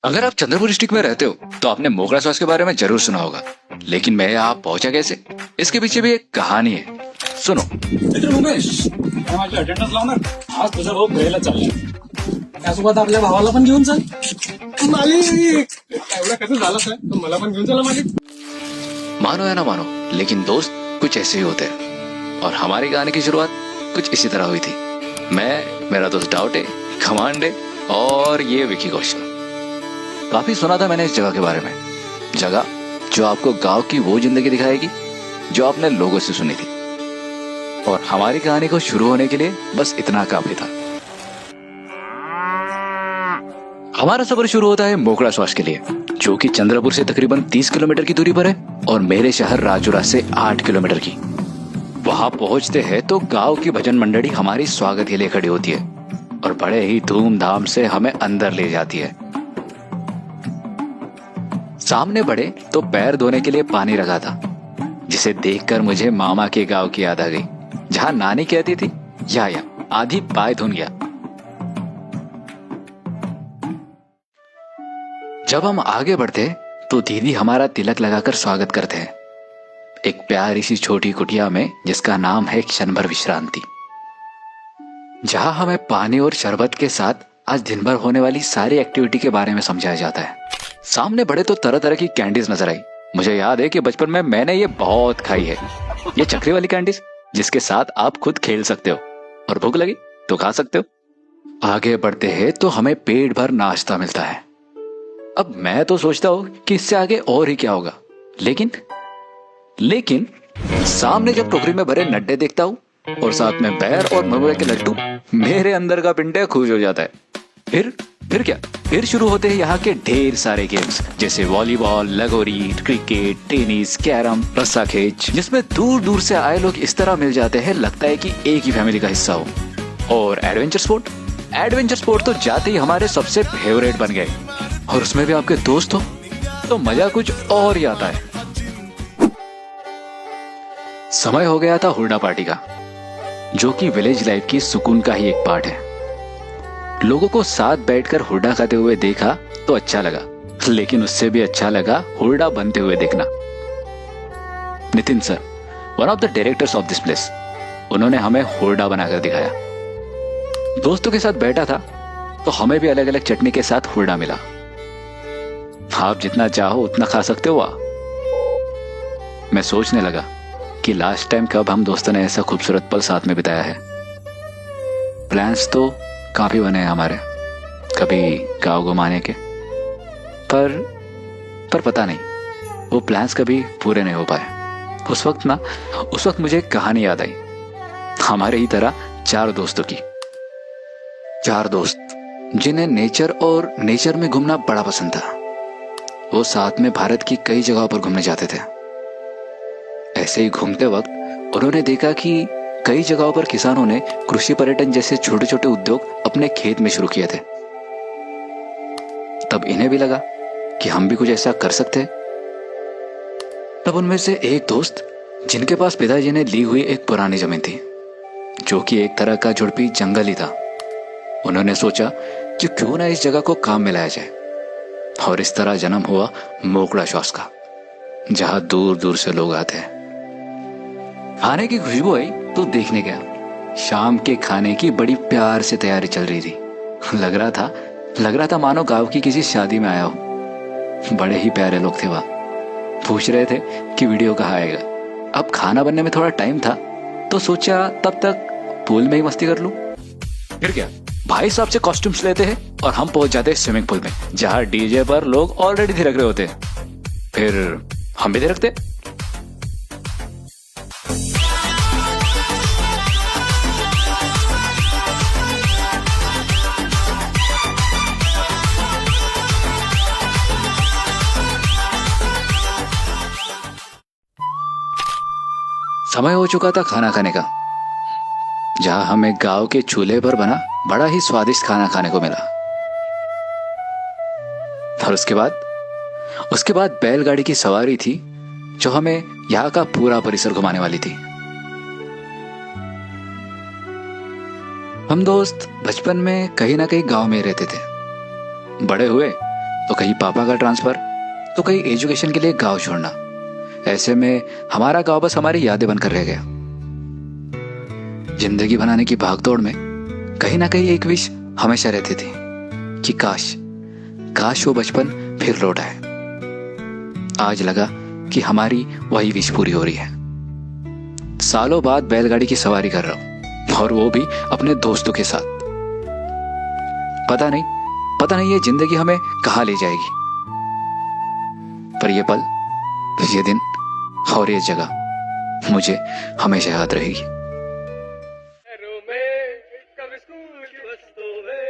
अगर आप चंद्रपुर डिस्ट्रिक्ट में रहते हो तो आपने मोगरा सॉस के बारे में जरूर सुना होगा, लेकिन मैं यहाँ पहुंचा कैसे, इसके पीछे भी एक कहानी है। सुनो। मित्र उमेश, माझी अटेंडन्स लावणार. आज तुझा भाऊ पहिला चाललाय. त्यासोबत आपल्या भावाला पण घेऊन चल. मालिक, एवढं कसं झालं सर? तर मला पण घेऊन चला मालिक. मानो या ना मानो, लेकिन दोस्त कुछ ऐसे ही होते हैं। और हमारी कहानी की शुरुआत कुछ इसी तरह हुई थी। मैं, मेरा दोस्त डाउटे, खमांडे और ये विकी कौशल। काफी सुना था मैंने इस जगह के बारे में, जगह जो आपको गांव की वो जिंदगी दिखाएगी जो आपने लोगों से सुनी थी। और हमारी कहानी को शुरू होने के लिए बस इतना काफी था। हमारा सफर शुरू होता है मोगरा सॉस के लिए, जो कि चंद्रपुर से तकरीबन 30 किलोमीटर की दूरी पर है और मेरे शहर राजूरा से 8 किलोमीटर की। वहां पहुंचते हैं तो गांव की भजन मंडली हमारी स्वागत के लिए खड़ी होती है और बड़े ही धूमधाम से हमें अंदर ले जाती है। सामने बढ़े तो पैर धोने के लिए पानी रखा था, जिसे देखकर मुझे मामा के गांव की याद आ गई, जहां नानी कहती थी या आधी पाय धुन गया। जब हम आगे बढ़ते तो दीदी हमारा तिलक लगाकर स्वागत करते हैं, एक प्यारी सी छोटी कुटिया में जिसका नाम है क्षण भर विश्रांति, जहां हमें पानी और शरबत के साथ आज दिन भर होने वाली सारी एक्टिविटी के बारे में समझाया जाता है। सामने बढ़े तो तरह तरह की कैंडीज नजर आई। मुझे याद है कि बचपन में मैंने ये बहुत खाई है, ये चक्री वाली कैंडीज जिसके साथ आप खुद खेल सकते हो और भूख लगी तो खा सकते हो। आगे बढ़ते हैं तो हमें पेट भर नाश्ता मिलता है। अब मैं तो सोचता हूँ कि इससे आगे और ही क्या होगा, लेकिन सामने जब टोकरी में भरे नड्डे देखता हूँ और साथ में बैर और महुए के लड्डू, मेरे अंदर का पिंडे खुश हो जाता है। फिर क्या, फिर शुरू होते हैं यहाँ के ढेर सारे गेम्स, जैसे वॉलीबॉल, लगोरी, क्रिकेट, टेनिस, कैरम, रस्सा खींच, जिसमें दूर दूर से आए लोग इस तरह मिल जाते हैं लगता है कि एक ही फैमिली का हिस्सा हो। और एडवेंचर स्पोर्ट तो जाते ही हमारे सबसे फेवरेट बन गए, और उसमें भी आपके दोस्त हो तो मजा कुछ और ही आता है। समय हो गया था हुरडा पार्टी का, जो कि विलेज लाइफ की सुकून का ही एक पार्ट है। लोगों को साथ बैठकर हुरडा खाते हुए देखा तो अच्छा लगा, लेकिन उससे भी अच्छा लगा हुरडा बनते हुए देखना। Nitin sir, one of the directors of this place, उन्होंने हमें हुरडा बनाकर दिखाया। दोस्तों के साथ बैठा था तो हमें भी अलग अलग चटनी के साथ हुरडा मिला। आप जितना चाहो उतना खा सकते हो। मैं सोचने लगा कि लास्ट टाइम कब हम दोस्तों ने ऐसा खूबसूरत पल साथ में बिताया है। प्लान्स तो काफी बने हैं हमारे, कभी गाँव घुमाने के, पर पता नहीं वो प्लान्स कभी पूरे नहीं हो पाए। उस वक्त मुझे एक कहानी याद आई, हमारे ही तरह 4 दोस्तों की। 4 दोस्त जिन्हें नेचर में घूमना बड़ा पसंद था। वो साथ में भारत की कई जगहों पर घूमने जाते थे। ऐसे ही घूमते वक्त उन्होंने देखा कि कई जगहों पर किसानों ने कृषि पर्यटन जैसे छोटे छोटे उद्योग अपने खेत में शुरू किए थे। तब इन्हें भी लगा कि हम भी कुछ ऐसा कर सकते हैं। तब उनमें से एक दोस्त, जिनके पास पिताजी ने ली हुई एक पुरानी जमीन थी, जो कि एक तरह का झुड़पी जंगल ही था, उन्होंने सोचा कि क्यों ना इस जगह को काम में लाया जाए। और इस तरह जन्म हुआ मोगरा सॉस का, जहां दूर दूर से लोग आते हैं। खाने की खुशबू आई तो देखने गया। शाम के खाने की बड़ी प्यार से तैयारी चल रही थी। लग रहा था मानो गांव की किसी शादी में आया हो। बड़े ही प्यारे लोग थे वहां। पूछ रहे थे कि वीडियो कहाँ आएगा। अब खाना बनने में थोड़ा टाइम था तो सोचा तब तक पूल में ही मस्ती कर लूं। फिर क्या, भाई साहब से कॉस्ट्यूम्स लेते हैं और हम पहुंच जाते हैं स्विमिंग पूल में, जहां डीजे पर लोग ऑलरेडी थिरक रहे होते हैं। फिर हम भी थिरकते। समय हो चुका था खाना खाने का, जहां हमें गांव के चूल्हे पर बना बड़ा ही स्वादिष्ट खाना खाने को मिला। और उसके बाद बैलगाड़ी की सवारी थी, जो हमें यहाँ का पूरा परिसर घुमाने वाली थी। हम दोस्त बचपन में कहीं ना कहीं गांव में रहते थे। बड़े हुए तो कहीं पापा का ट्रांसफर, तो कहीं एजुकेशन के लिए गांव छोड़ना। ऐसे में हमारा गांव बस हमारी यादें बनकर रह गया। जिंदगी बनाने की भागदौड़ में कहीं ना कहीं एक विश हमेशा रहती थी कि काश वो बचपन फिर लौट आए। आज लगा कि हमारी वही विश पूरी हो रही है। सालों बाद बैलगाड़ी की सवारी कर रहा हूं, और वो भी अपने दोस्तों के साथ। पता नहीं ये जिंदगी हमें कहाँ ले जाएगी, पर ये पल, ये दिन और ये जगह मुझे हमेशा याद रहेगी। शहरों में कभी स्कूल की बस तो है,